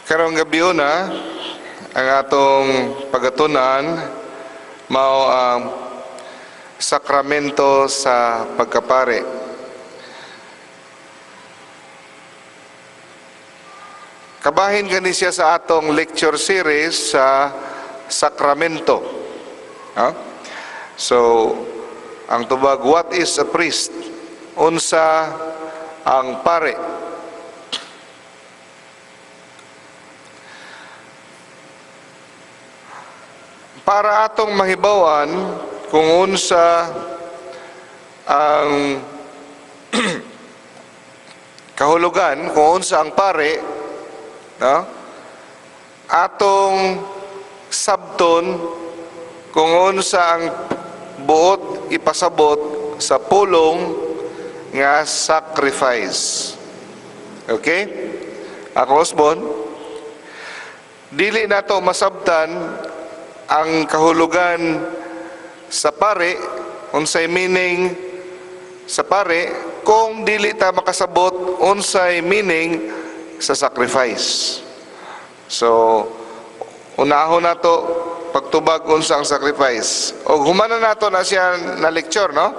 Karong gabi na ang atong pagatunan mao ang sakramento sa pagkapare. Kabahin gani siya sa atong lecture series sa sakramento. So, ang tubag, what is a priest? Unsa ang pare? Para atong mahibawan kung unsa ang kahulugan, kung unsa ang pare, no? Atong sabton kung unsa ang buot ipasabot sa pulong nga sacrifice. Okay? Ako Osbon, dili nato masabtan ang kahulugan sa pare, unsay meaning sa pare, kung dili ta makasabot unsay meaning sa sacrifice. So, unahon nato pagtubag unsa ang sacrifice. O humana nato na siya na lecture, no?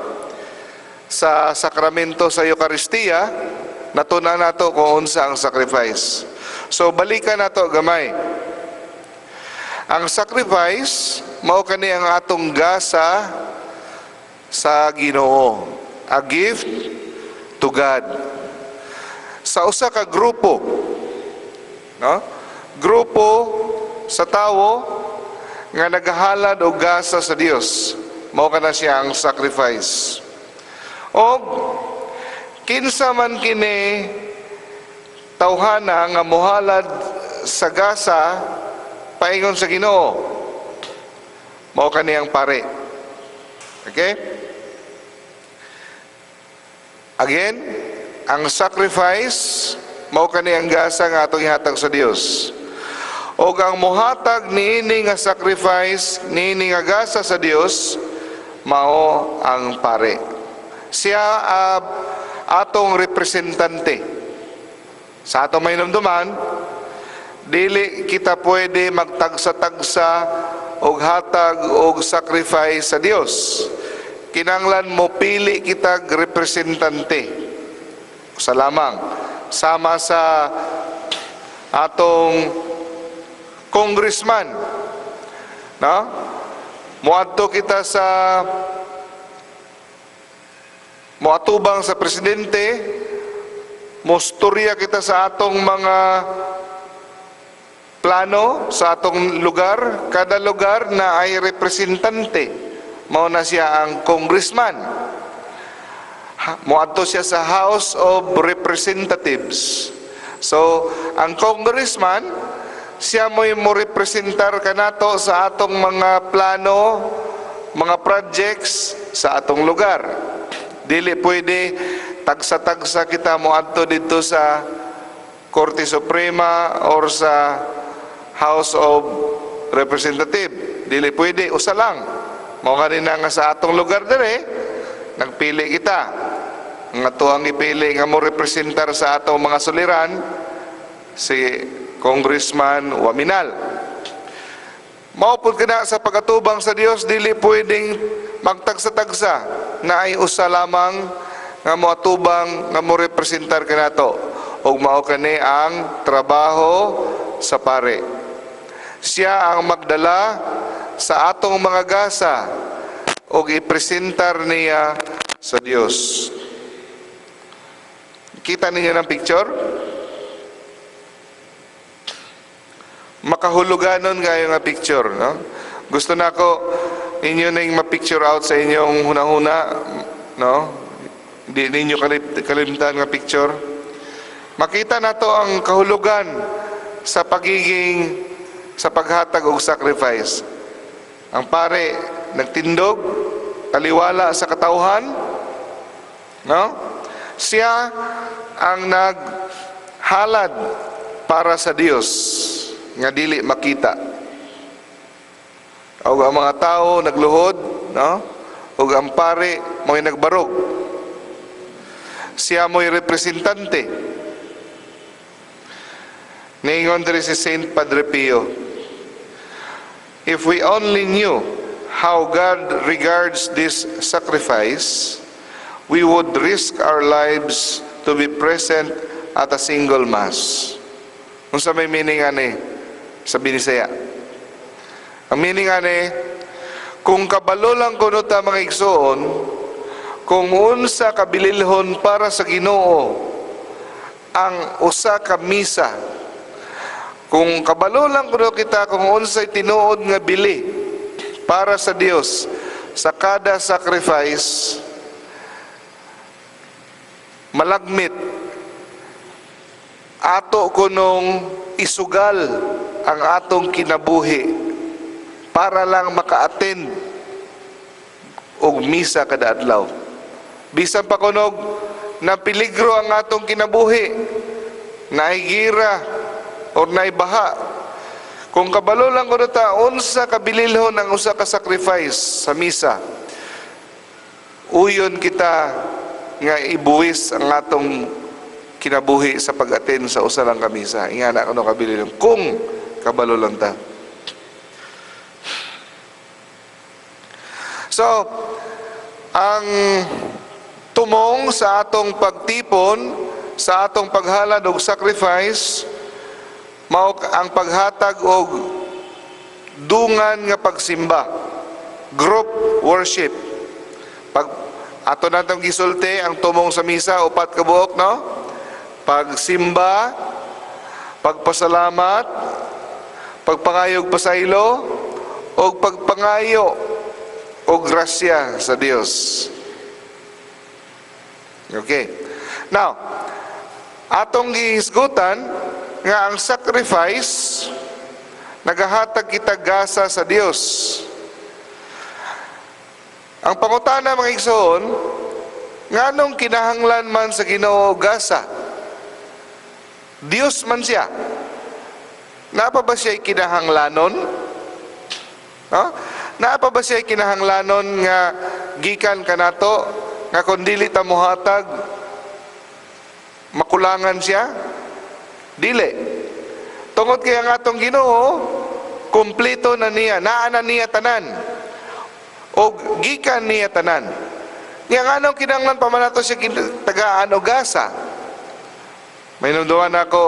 Sa sakramento sa Eucharistia, natuna nato kung unsa ang sacrifice. So, balikan nato gamay. Ang sacrifice, mao kani ang atong gasa sa Ginoo, a gift to God. Sa usa ka grupo, no? Grupo sa tawo nga naghahalad og gasa sa Dios, mao kana siya ang sacrifice. O kinsa man kini tawhana nga mohalad sa gasa paingon sa Ginoo, mao kaniyang pare. Okay? Again, ang sacrifice mao kaniyang gasa nga atong ihatag sa Dios. O ang mohatag niini nga sacrifice, niini nga gasa sa Dios, mao ang pare. Siya atong representante. Sa atong mainumduman, dili kita pwede magtagsa-tagsa og hatag og sacrifice sa Dios. Kinanglan mo pili kita representante. Sa lamang sama sa atong congressman, no? Moadto kita sa moatubang sa presidente, mostorya kita sa atong mga plano sa atong lugar. Kada lugar na ay representante, mao na siya ang congressman. Moadto siya sa House of Representatives. So ang congressman, siya mo representar kanato sa atong mga plano, mga projects sa atong lugar. Dili pwede tagsa-tagsa kita moadto dito sa Korte Suprema or sa House of Representative. Dili pwede, usa lang. Mao kanina nga sa atong lugar dire, nagpili kita. Nga tuang ipili nga mo representar sa atong mga suliran si Congressman Waminal. Mao pud kana sa pagatubang sa Dios, dili pwedeng magtagsa-tagsa na ay usa lamang nga moatubang nga mo representar kanato. Og mao kani ang trabaho sa pare. Siya ang magdala sa atong mga gasa o ipresentar niya sa Dios. Kita ninyo ng picture? Makahuluganon kayo nga picture, no? Gusto na ako inyo na yung ma-picture out sa inyong hunahuna, no? Hindi ninyo kalimtan nga picture. Makita na to ang kahulugan sa pagiging sa paghatag og sacrifice. Ang pare nagtindog, taliwala sa katawhan, no? Siya ang naghalad para sa Dios nga dili makita. O ang mga tao nagluhod, no? O ang pare mo'y nagbarog. Siya mo'y representante. Ningon diri si Saint Padre Pio, if we only knew how God regards this sacrifice, we would risk our lives to be present at a single Mass. Kung sa may meaning ani, sa Binisaya. Ang meaning ani, kung kabalo lang kuno ta mga igsoon, kung unsa kabililhon para sa Ginoo ang usa ka misa, kung kabalo lang kuno kita kung unsay tinuod nga bili para sa Dios sa kada sacrifice, malagmit ato kunong isugal ang atong kinabuhi para lang maka-attend og misa kada adlaw. Bisan pa kunog na peligro ang atong kinabuhi, naigira o naibaha, kung kabalo lang kuno ta unsa kabililhon ang usa ka sacrifice sa misa, uyon kita nga ibuwis ang atong kinabuhi sa pag-attend sa usa lang ka misa. Ingana kuno kabililhon kung kabalo lang ta. So, ang tumong sa atong pagtipon, sa atong paghalad og sacrifice, mao ang paghatag og dungan nga pagsimba, group worship. Pag ato natong gisulti ang tumong sa misa, upat ka buok, no? Pagsimba, pagpasalamat, pagpangayog pasaylo, o pagpangayo o grasya sa Dios. Okay. Now, atong gihisgutan nga ang sacrifice nagahatag kita gasa sa Dios. Ang pangutana mga igsoon, nganong kinahanglan man sa Ginoo gasa? Dios man siya. Napa ba siya kinahanglanon? No? Napa ba siya kinahanglanon nga gikan kanato nga kun dili ta mohatag makulangan siya? Dili. Tungod kay ang atong Ginoo kumpleto na niya, naa na niya tanan, o gikan niya tanan. Nga anong kinahanglan pa man nato siya tagaan o gasa? May nunduan ako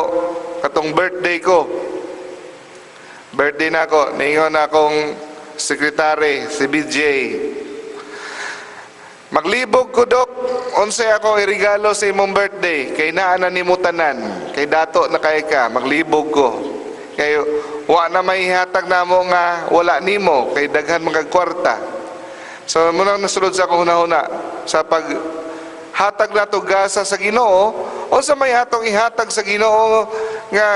katong birthday ko. Birthday na ako, naingon akong sekretary, si BJ. Maglibog ko, Dok, unsay ako irigalo sa imong birthday, kay naa na nimo tanan, kay dato na kay ka, maglibog ko. Kay wa na may hatag namo nga wala nimo, kay daghan mga kwarta. So muna nasulod sa akong hunahuna, sa paghatag nato gasa sa Ginoo, unsa may atong ihatag sa Ginoo nga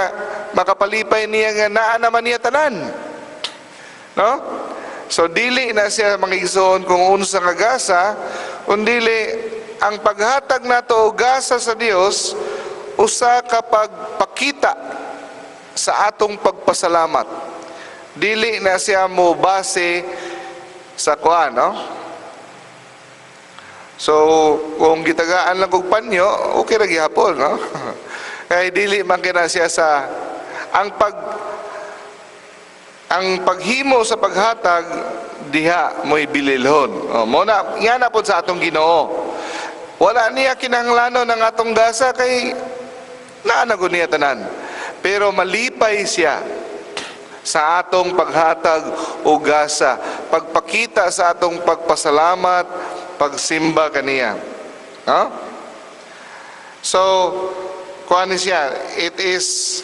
makapalipay niya nga naa naman niya tanan. No? So dili na siya mangigsoon kung unsa nga gasa, kundili ang paghatag nato og gasa sa Dios usa ka pagpakita sa atong pagpasalamat. Dili na siya mo base sa kuan, no? So kung gitagaan lang og panyo, okay ra gihapon, no? Kay dili man kina siya sa ang paghimo sa paghatag diha mo'y bililhon. Mo na yan na po sa atong Ginoo. Wala niya kinahanglanon ng atong gasa kay naanagon niya tanan. Pero malipay siya sa atong paghatag o gasa, pagpakita sa atong pagpasalamat, pagsimba kaniya. No? So, kuan siya, it is,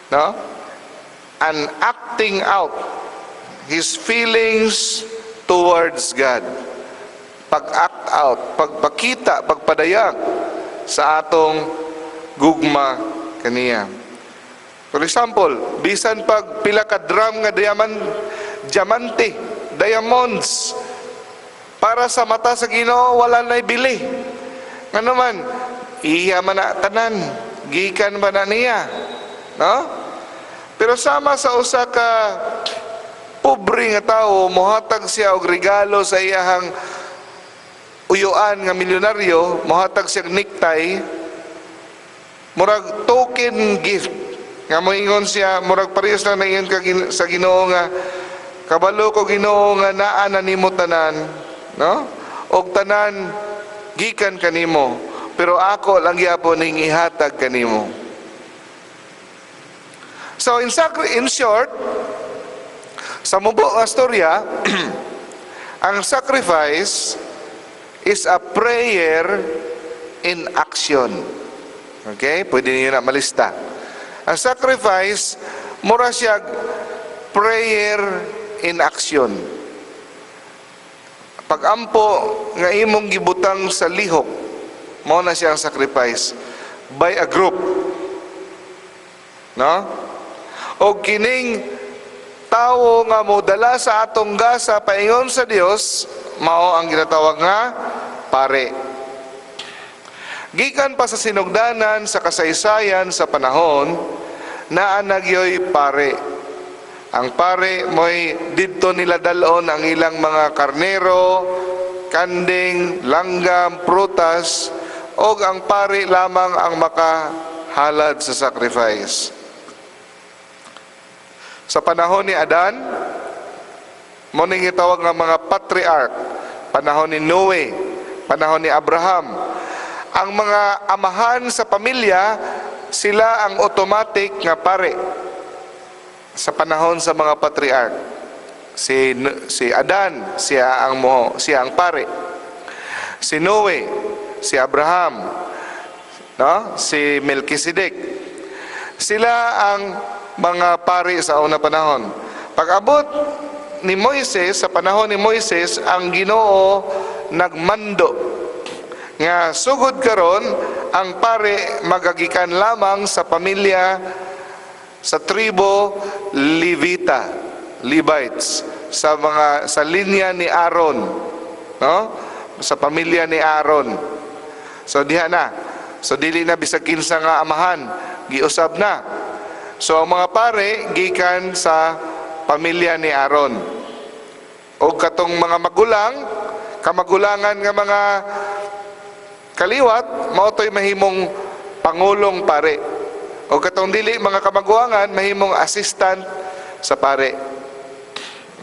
no, an acting out his feelings towards God. Pag-act out, pagpakita, pagpadayag sa atong gugma kaniya. For example, bisan pag pila ka drum nga diamante, diamonds, para sa mata sa Ginoo wala na ibili. Nga naman, iya man na tanan, gikan ba na niya? No? Pero sama sa usa ka pobre nga tawo, mohatag siya og regalo sa iyahang uyuan nga milyonaryo, mohatag siya necktie, murag token gift nga moingon siya, murag parehas lang na iyon sa Ginoo nga, kabalo ko Ginoo nga naa na nimo tanan, no? Og tanan gikan kanimo, pero ako lang gyapon ning ihatag kanimo. So in short, sa mubo nga storya, ang sacrifice is a prayer in action. Okay? Pwede niyo na malista. Ang sacrifice, mura siya prayer in action. Pag-ampo nga imong gibutang sa lihok, mao na siya ang sacrifice by a group. No? O kining tawo nga modala sa atong gasa paingon sa Dios, mao ang ginatawag nga pare. Gikan pa sa sinugdanan sa kasaysayan sa panahon naa nagyoy pare. Ang pare mo'y didto nila dalon ang ilang mga karnero, kanding, langgam, prutas, o ang pare lamang ang makahalad sa sacrifice. Sa panahon ni Adan, mo ning gitawag nga mga patriarch, panahon ni Noe, panahon ni Abraham. Ang mga amahan sa pamilya, sila ang automatic nga pare. Sa panahon sa mga patriarch, si Adan, siya ang pare. Si Noe, si Abraham, no? Si Melchizedek. Sila ang mga pare sa unang panahon. Pag-abot ni Moises, sa panahon ni Moises, ang Ginoo nagmando nga sugod karon ang pare magagikan lamang sa pamilya, sa tribo Levita, Levites, sa linya ni Aaron, no? Sa pamilya ni Aaron. So diha na. So dili na bisag kinsa nga amahan, giusab na. So ang mga pare gikan sa pamilya ni Aaron. O katong mga magulang, kamagulangan nga mga kaliwat, maotoy mahimong pangulong pare. O katong dili mga kamaguangan, mahimong assistant sa pare.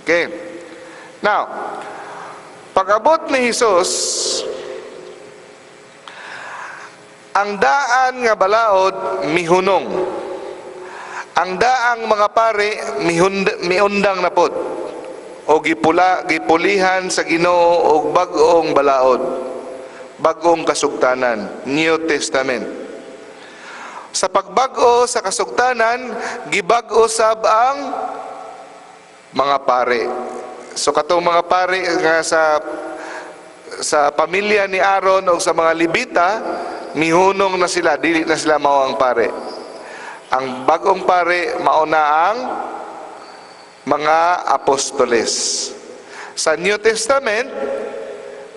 Okay. Now, pag-abot ni Jesus, ang daan nga balaod mihunong. Ang daang mga pare miundang na pod. O gipulihan sa Ginoo og bag-ong balaod. Bagong kasugtanan, New Testament. Sa pagbag-o sa kasugtanan, gibag-o sab ang mga pare. So katong mga pare nga sa pamilya ni Aaron o sa mga Levita, mihunong na sila, dili na sila mao ang pare. Ang bagong pare mauna ang mga apostoles. Sa New Testament,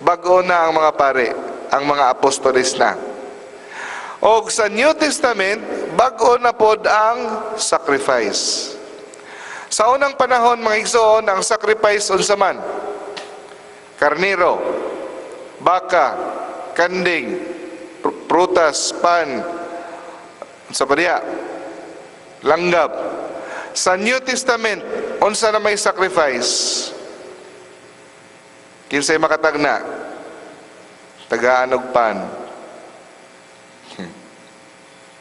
bago na ang mga pare, ang mga apostoles na. O sa New Testament, bago na pod ang sacrifice. Sa unang panahon, mga igsoon, ang sacrifice unsa man? Karnero, baka, kanding, prutas, pan, sa padiya, langgam. Sa New Testament, unsa na may sacrifice? Kinsay makatagna? Tagaan og pan.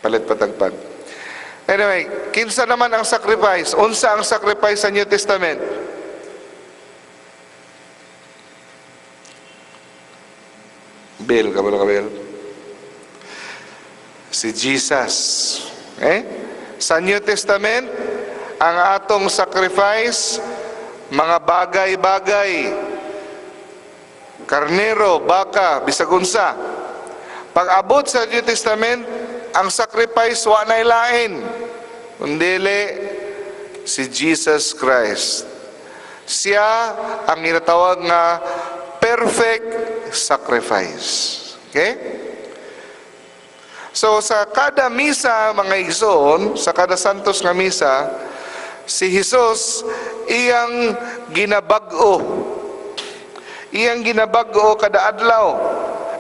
Palit patagpag. Anyway, kinsa naman ang sacrifice? Unsa ang sacrifice sa New Testament? Bill, kabalo ka Bill? Si Jesus. Sa New Testament, ang atong sacrifice, mga bagay-bagay, karnero, baka, bisag unsa. Pag-abot sa New Testament, ang sacrifice wa nay lain, kundili si Jesus Christ. Siya ang ginatawag nga perfect sacrifice. Okay? So sa kada misa, mga igsoon, sa kada santos nga misa, si Jesus iyang ginabag-o. Iyang ginabag-o kada adlaw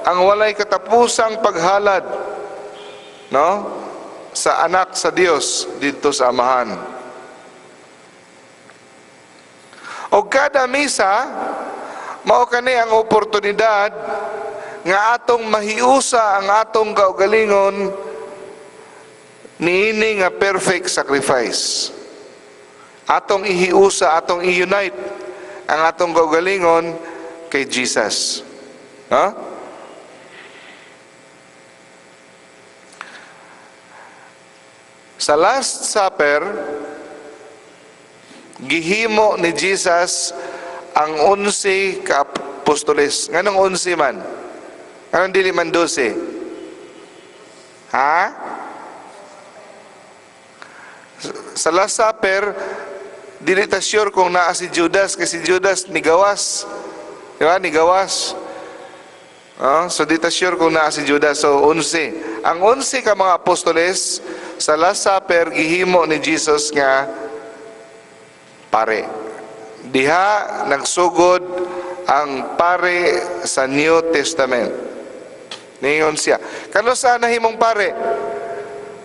ang walay katapusang paghalad, no? sa anak sa Dios dito sa amahan. O kada misa mao kani ang oportunidad nga atong mahiusa ang atong kaugalingon niini nga perfect sacrifice. Atong ihiusa, atong i-unite ang atong kaugalingon kay Jesus. Ha? Sa Last Supper, gihimo ni Jesus ang 11 ka apostoles. Nganong 11 man? Nganong dili man 12? Ha? Sa Last Supper, dili ta sure kung naa si Judas, kasi si Judas nigawas. Di ba? Nigawas. So di ta sure kung naa si Judas. So 11. Ang 11 ka mga apostoles sa Last Supper gihimo ni Jesus nga pare. Diha nagsugod ang pare sa New Testament. Ningon siya. Kano sa nahimong pare?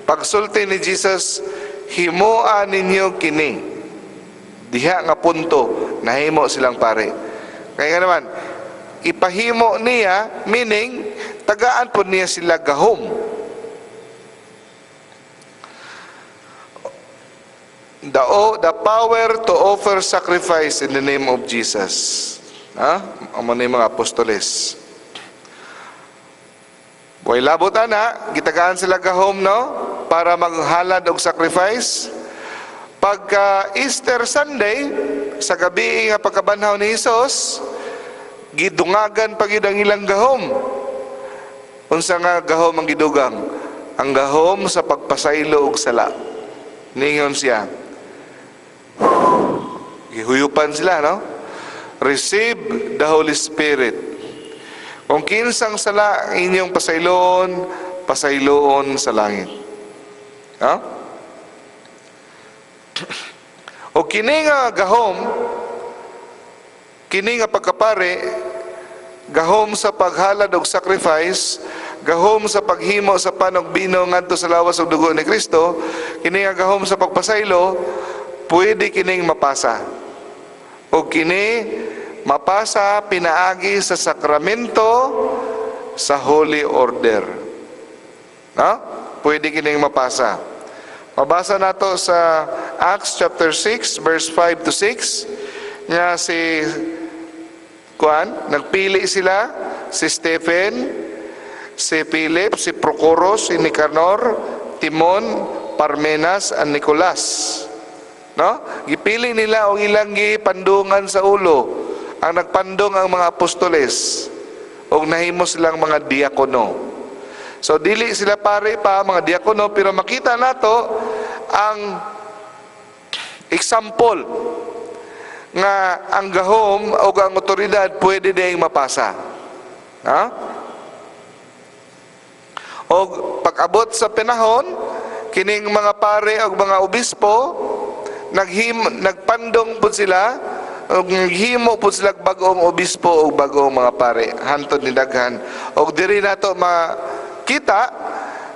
Pagsulti ni Jesus, himoa ninyo kini. Diha nga punto, nahimo silang pare. Kaya nga naman, ipahimo niya, meaning, tagaan po niya sila gahom. The power to offer sacrifice in the name of Jesus. Ang mga apostoles. Buhay labot na, gitagaan sila gahom, no? Para maghalad og sacrifice. Pagka Easter Sunday, sa gabi nga pagkabanhaw ni Jesus, gidungagan pagid ang ilang gahom. Unsa nga gahom ang gidugang? Ang gahom sa pagpasaylo og sala. Ningon siya. Gihuyupan sila, no? Receive the Holy Spirit. Kung kinsang sala inyong pasayloon sa langit. O kini nga gahom, kini nga pagkapare, gahom sa paghalad og sacrifice, gahom sa paghimo sa panog bino ngadto sa lawas ug dugo ni Kristo, kini nga gahom sa pagpasaylo, pwede kining mapasa. O kini mapasa pinaagi sa sakramento sa Holy Order. Pwede kining mapasa. Mabasa nato sa Acts chapter 6 verse 5 to 6 nga si nagpili sila, si Stephen, si Philip, si Procoros, si Nicanor, Timon, Parmenas, and Nicolas. No? Gipili nila o ilang gipandungan sa ulo. Ang nagpandong ang mga apostoles o nahimo silang mga diakono. So dili sila pare pa mga diakono, pero makita nato ang example nga ang gahom o ang otoridad pwede ding mapasa. O pag-abot sa panahon, kining mga pare o mga obispo nagpandong po sila og naghimo po sila bag-ong obispo o bag-ong mga pare hantod ni daghan. Og diri nato makita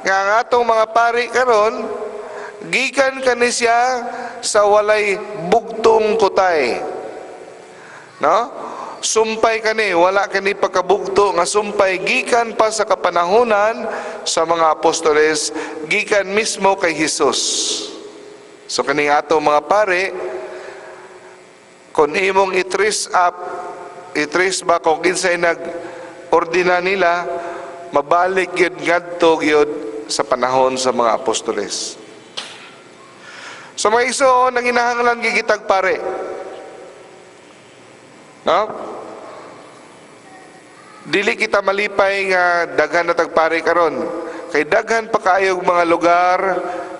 nga ang atong mga pare karon gikan kani siya sa walay bugtong kutay, no? Sumpay kani, wala kani pagkabugto nga sumpay gikan pa sa kapanahunan sa mga apostoles, gikan mismo kay Jesus. So kaning ato mga pare, kung imong i-trace ba kung kinsay nag-ordina nila, mabalik yun ngadto yun sa panahon sa mga apostoles. So mga iso, nanginahanglan gigitag pare. No? Dili kita malipay nga daghan na tagpare karon. Kay daghan pa kaayog mga lugar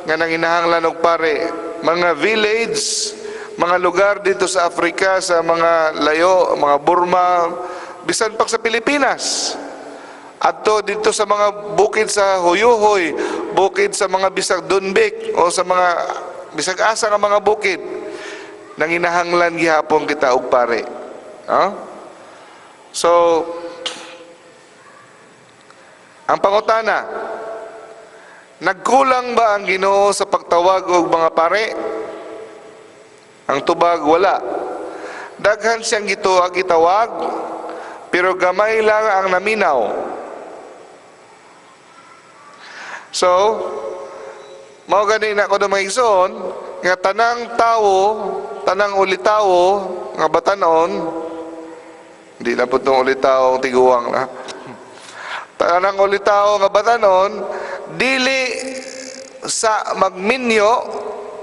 nga nanginahanglan og pare, mga village, mga lugar dito sa Africa, sa mga layo, mga Burma, bisan pa sa Pilipinas. Adto dito sa mga bukid sa Huyuhoy, bukid sa mga bisag Dunbik o sa mga bisag asa nga mga bukid, nanginahanglan gihapon kita og pare. So ang pangutana, Nagkulang ba ang Ginoo sa pagtawag og mga pare? Ang tubag, wala. Daghan siyang gitawag, pero gamay lang ang naminaw. So, mao gani na ko na mga igsoon, nga tanang tao, tanang ulitawo, nga batanon, hindi na po itong ulitawo ang tiguang na. Tanang ulitawo nga batanon, dili sa magminyo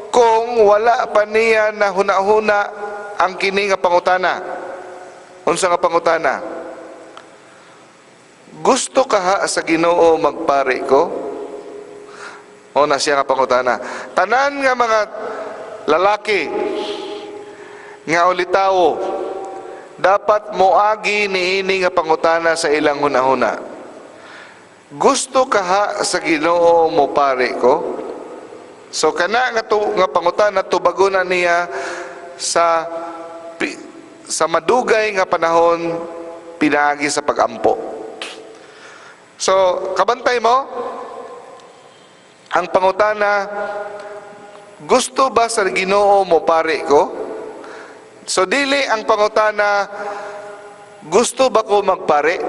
kung wala pa niya na huna-huna ang kini nga pangutana. Unsa nga pangutana? Gusto ka sa Ginoo magpare ko? O na siya nga pangutana. Tanan nga mga lalaki nga ulitawo dapat moagi niini nga pangutana sa ilang hunahuna. Gusto ka sa Ginoo mo pare ko? So kana nga pangutana tubagon na niya sa madugay nga panahon pinaagi sa pagampo. So kabantay mo ang pangutana, gusto ba sa Ginoo mo pare ko? So dili ang pangutana, gusto ba ko magpare?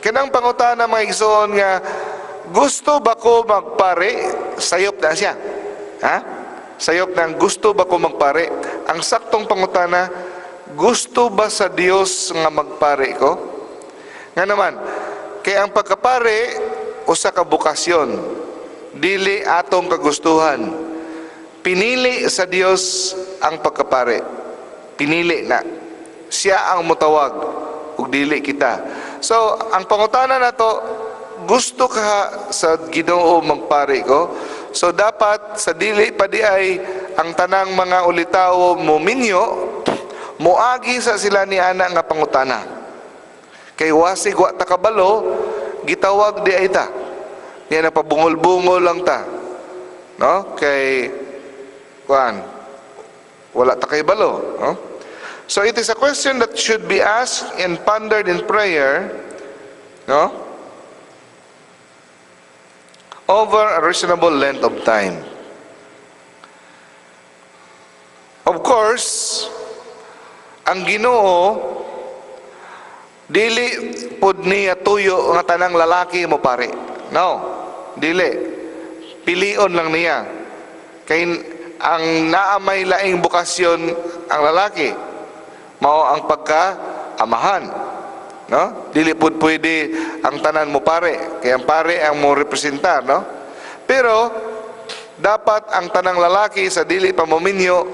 Kanang pangutana mga igsoon nga, gusto ba ko magpare? Sayop na siya. Ha? Sayop na, gusto ba ko magpare? Ang saktong pangutana, gusto ba sa Dios nga magpare ko? Nga naman, kaya ang pagkapare, usa ka bukasyon. Dili atong kagustuhan. Pinili sa Dios ang pagkapare. Pinili na. Siya ang mutawag ug dili kita. So, ang pangutana nato, gusto ka sa Ginoo magpare ko? So, dapat sa dili pa di ay ang tanang mga ulitawo muminyo, moagi sa sila ni ana nga pangutana. Kay wasig wa ta kabalo, gitawag di ay ta. Yan na pabungol-bungol lang ta. No? Kay kuan wala ta kay balo, no? So it is a question that should be asked and pondered in prayer, no? Over a reasonable length of time. Of course, ang Ginoo dili pud niya tuyo nga tanang lalaki mo pare. No. Dili. Pilion lang niya. Kay ang naamay laing bukasyon ang lalaki, mao ang pagka-amahan. No? Dili pud pwede ang tanan mo pare. Kaya ang pare ang mo representar, no? Pero dapat ang tanang lalaki sa dili pa mominyo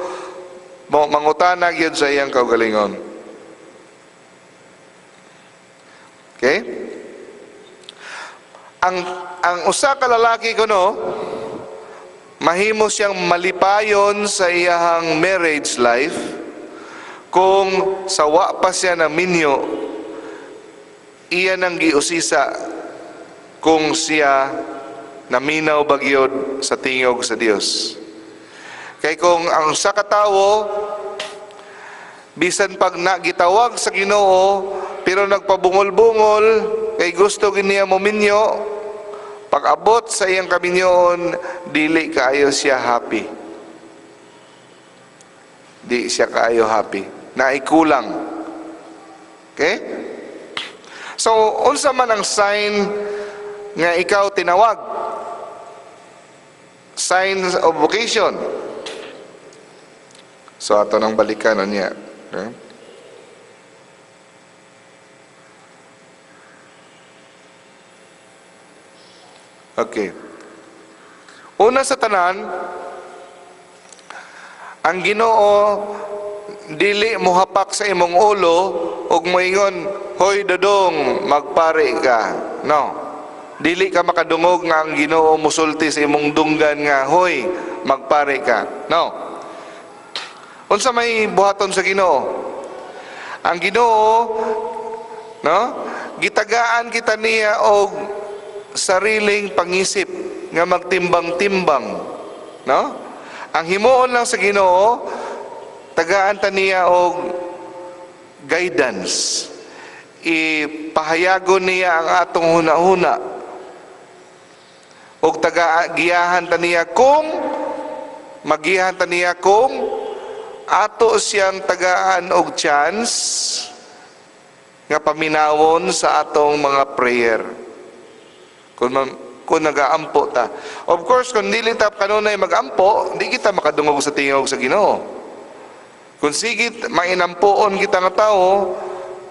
mangutana gyud sa iyang kaugalingon. Okay? Ang usa ka lalaki kuno mahimo siyang malipayon sa iyahang marriage life kung sawa pa siya na minyo, iya nang giusisa kung siya naminaw bagyod sa tingog sa Dios. Kay kung ang sa katawo bisan pag nagitawag sa Ginoo pero nagpabungol-bungol kay gusto giniya mo minyo, pag-abot sa iyang kaminyoon, dili kaayo siya happy. Di siya kaayo happy. Naikulang. Okay? So, unsa man ang sign nga ikaw tinawag? Signs of vocation. So, ato nang balikan niya. Okay? Okay. Una sa tanan, ang Ginoo dili mohapak sa imong ulo ug moingon, "Hoy dodong, magpare ka." No. Dili ka makadungog nga ang Ginoo musulti sa imong dunggan nga, "Hoy, magpare ka." No. Unsa may buhaton sa Ginoo? Ang Ginoo, no? Gitagaan kita niya og sariling pangisip nga magtimbang-timbang, no? Ang himuon lang sa Ginoo, tagaan ta niya og guidance. Ipahayagon niya ang atong huna-huna. og taga-giyahan taniya kung magiyahan taniya kung ato siyang tagaan og chance nga paminawon sa atong mga prayer. Kung nagaampo ta. Of course, kung dili ta kanunay magampo, di kita makadungog sa tingog sa Ginoo. Kung sigit mainampuon kita nga tao,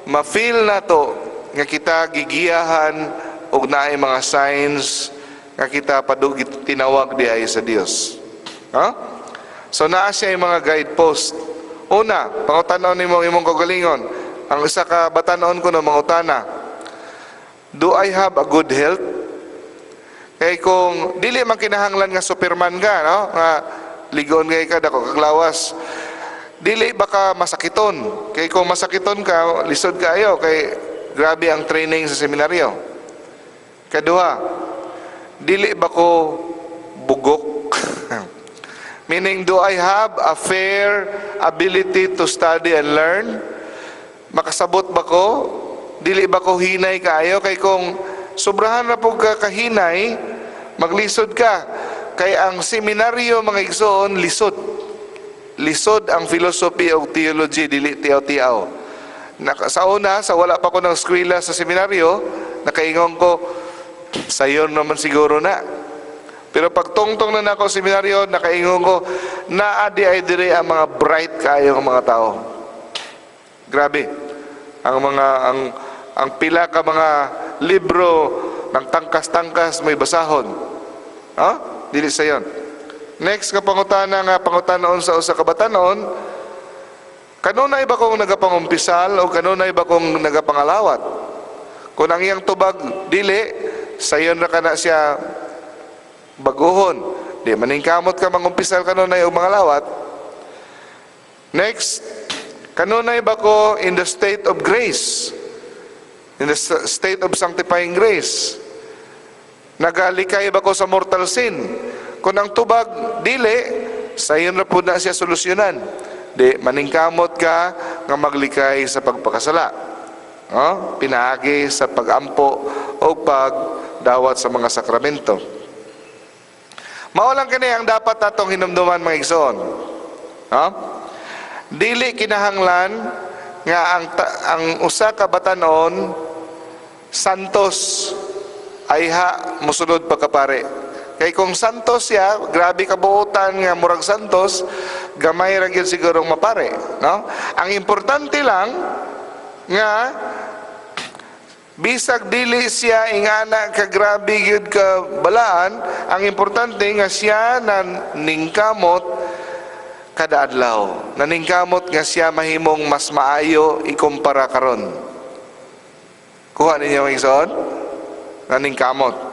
ma-feel na to nga kita gigiyahan og naay mga signs nga kita padugit tinawag di ay sa Dios. Ha? So naa siya yung mga guidepost. Una, pangutanon nimo imong kagalingon. Ang isa ka batanon ko no mangutana. Do I have a good health? Kay kung dili man kinahanglan nga Superman ka, no? Nga ligon kay ka dako kaglawas. Dili baka masakiton. Kay kung masakiton ka, lisod kaayo kay grabe ang training sa seminaryo. Kaduha, dili ba ko bugok? Meaning, do I have a fair ability to study and learn? Makasabot ba ko? Dili ba ko hinay kaayo? Kay kung sobrahan na po ka kahinay, maglisod ka. Kay ang seminaryo, mga igsoon, lisod. Lisod ang philosophy o theology, dili tiyaw-tiyaw. Sa una, sa wala pa ko ng eskwela sa seminaryo, nakaingon ko, sayon naman siguro na. Pero pag tungtong na nako seminaryo, nakaingon ko, naadi ay dire ang mga bright kayo ng mga tao. Grabe. Ang pila ka mga libro ng tangkas-tangkas may basahon. Dili sa yon. Next nga pangutana nga pangutanon sa usa ka batanon, kanunay ba kung nagapangumpisal o kanunay ba kung nagapangalawat? Kung ang iyang tubag dili, sayon ra kana siya baguhon. Di maningkamot ka mangumpisal kanunay o mangalawat. Next, kanunay ba ko in the state of grace? In the state of sanctifying grace? Nagalikay ba ko sa mortal sin? Kung ang tubag dili, sayon ra pud na siya solusyonan. Di maningkamot ka nga maglikay sa pagpakasala. Pinaagi sa pagampo o pagdawat sa mga sakramento. Mao lang kini ang dapat natong hinumduman, mga igsoon. Dili kinahanglan nga ang usa ka batanon santos ay mosunod pagkapare. Kay kung santos siya, grabe kabuutan nga murag santos, gamay ra gyud sigurong mapare, no? Ang importante lang nga bisag dili siya ingana ka grabe gyud ka balaan, ang importante nga siya na ningkamot kada adlaw. Naningkamot nga siya mahimong mas maayo ikumpara karon. Kuha ninyo ang igsoon? Naningkamot.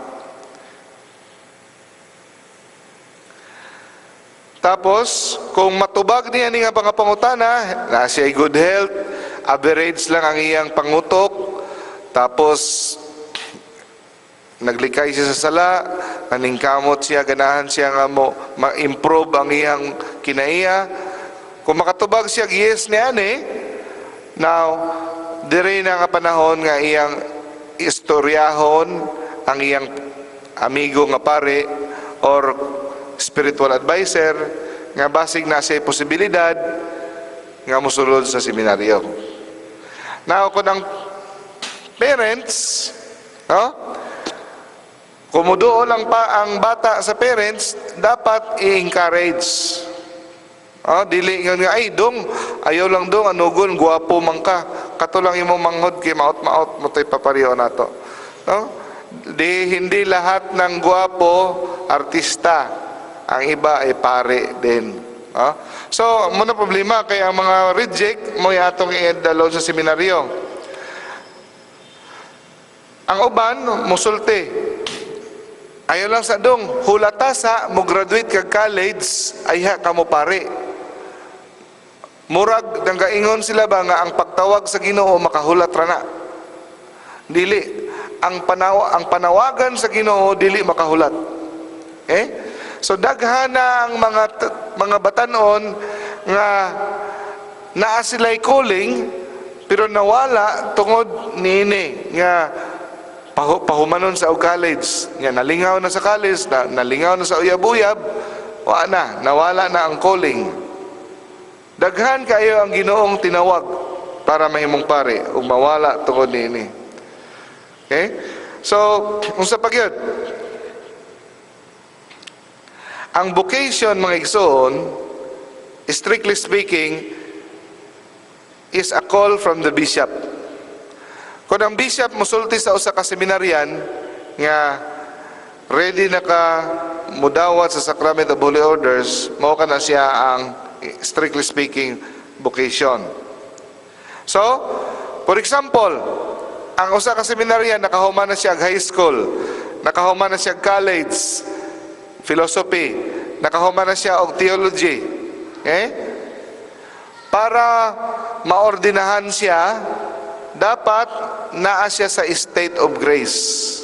Tapos, kung matubag niya nga pangapangutana, na siya good health, average lang ang iyang pangutok, tapos naglikay siya sa sala, naningkamot siya, ganahan siya nga ma-improve ang iyang kinaiya. Kung makatubag siya, yes niya now, dire na nga panahon nga iyang istoryahon ang iyang amigo nga pare or spiritual advisor nga basig na siya posibilidad nga musulod sa seminaryo. Now, kung ang parents, kumuduo lang pa ang bata sa parents, dapat i-encourage. Dili nga ay dong, ayaw lang dong, anugon, guwapo man ka. Kato lang imong manghod kay maot-maot mo tayo papariyo na to. Hindi lahat ng guwapo artista. Ang iba ay pare din. So, muna problema, kaya ang mga reject mo yatong i-dalon sa seminaryo. Ang uban, musulti. Ayaw lang sa dong, hulatasa, mo graduate kag college, ay ka mo pare. Murag, nanggaingon sila ba nga ang pagtawag sa Ginoo makahulat ra na. Dili. Ang panawagan sa Ginoo, dili makahulat. So daghana ang mga batanon nga naa sila'y calling pero nawala tungod niini nga pahumanon sa og college. Nya nalingaw na sa college, nalingaw na sa uyab-uyab, nawala na ang calling. Daghan kayo ang Ginoong tinawag para mahimong pare ug mawala tungod niini. Okay? So, unsa pa gyud? Ang vocation, mga igsoon, strictly speaking, is a call from the bishop. Kung ang bishop musulti sa usa ka seminaryan nga ready na ka mudawat sa Sacrament of Holy Orders, mao kana siya ang strictly speaking vocation. So, for example, ang usa ka seminaryan nakahuman na siya high school, nakahuman na siya college, philosophy, nakahuman na siya og theology. Para maordinahan siya, dapat naa siya sa state of grace.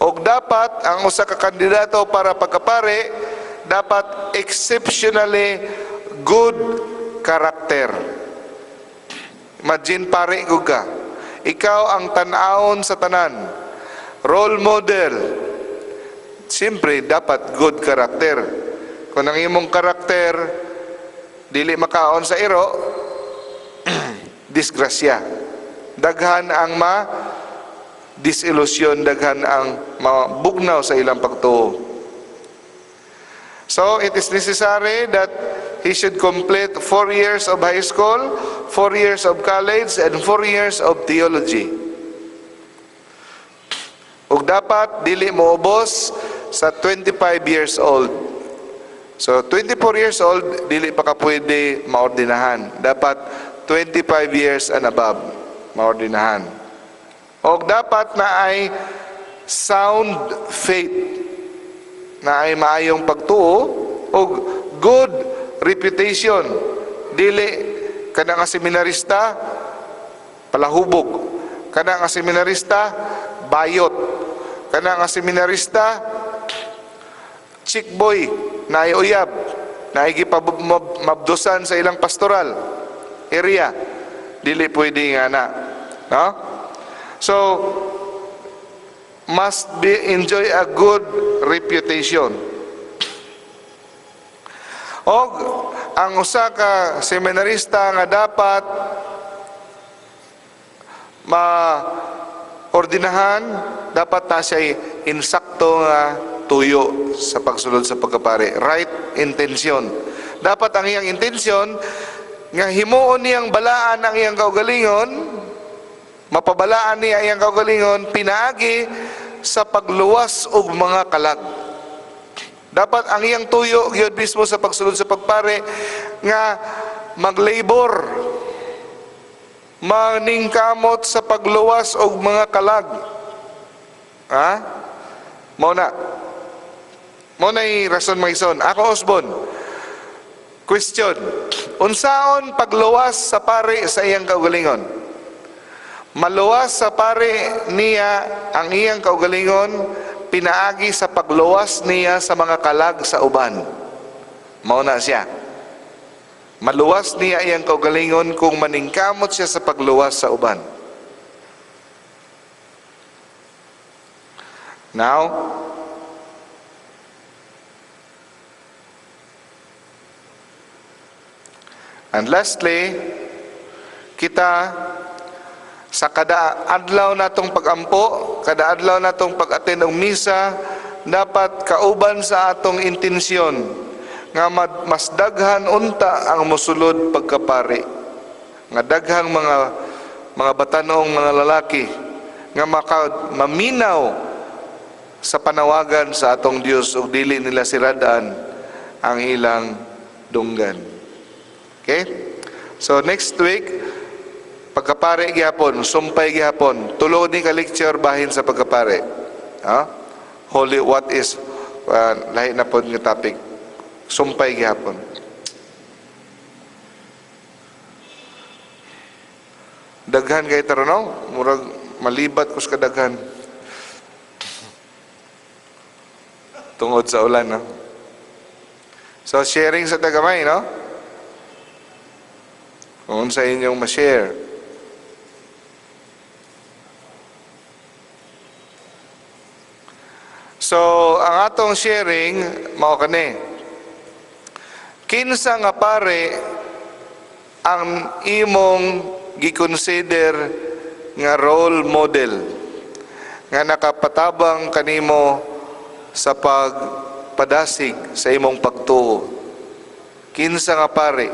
O dapat ang usa ka kandidato para pagkapare dapat exceptionally good character. Imagine pare ka, ikaw ang tan-awon sa tanan, role model. Siyempre dapat good character. Kung ang imong karakter dili makaon sa iro, disgrasya. Daghan ang disillusion, daghan ang mabugnaw sa ilang pagtuo. So, it is necessary that he should complete 4 years of high school, 4 years of college, and 4 years of theology. Ug dapat dili moubos sa 25 years old. So, 24 years old, dili pa ka pwede maordinahan. Dapat 25 years and above maordinahan. O dapat na ay sound faith, na ay maayong pagtuo, o good reputation. Dili, kada nga seminarista, palahubog. Kada nga seminarista, bayot. Kada nga seminarista, chick boy, na ay uyab, na ay gipamabdusan sa ilang pastoral area. Dili pwede nga na. No? So, must be enjoy a good reputation. O, ang usa ka seminarista nga dapat maordinahan, dapat na siya insakto nga tuyo sa pagsulod sa pagkapare. Right intention. Dapat ang iyang intensyon nga himuon niyang balaan ang iyang kaugalingon, mapabalaan niya iyang kaugalingon, pinaagi sa pagluwas og mga kalag. Dapat ang iyang tuyo gyud mismo sa pagsulod sa pagpare nga maglabor, maningkamot sa pagluwas og mga kalag. Mao na rason maison. Ako Osbon, question, unsaon pagluwas sa pare sa iyang kaugalingon? Maluwas sa pare niya ang iyang kaugalingon, pinaagi sa pagluwas niya sa mga kalag sa uban. Mao na siya. Maluwas niya iyang kaugalingon kung maningkamot siya sa pagluwas sa uban. Now, and lastly, kita sa kada adlaw natong pagampo, kada adlaw natong pag-attend og misa, dapat kauban sa atong intensyon nga mas daghan unta ang mosulod pagkapari, nga daghang mga batanong mga lalaki nga maminaw sa panawagan sa atong Dios ug dili nila siradaan ang ilang dunggan. Okay? So next week, pagkapare gihapon, sumpay gihapon, tulo ni ka lecture bahin sa pagkapare. Holy what is lahi na pod nga topic. Sumpay gihapon. Daghan kay tarono, murag malibat kus kadaghan. Tungod sa ulan, no? So sharing sa tagamay, no? Kung sa inyong ma-share. So, ang atong sharing, mao kani. Kinsa nga pare ang imong gikonsider nga role model nga nakapatabang kanimo sa pagpadasig sa imong pagtuo? Kinsa nga pare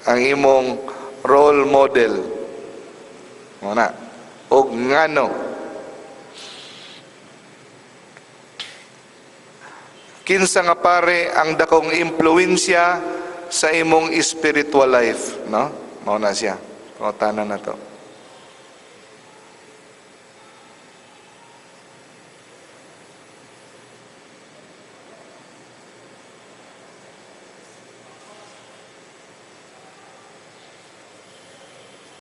ang imong role model? Muna, og ngano? Kinsa nga pare ang dakong impluwensya sa imong spiritual life, no? Mao na siya. Pangutanan na to.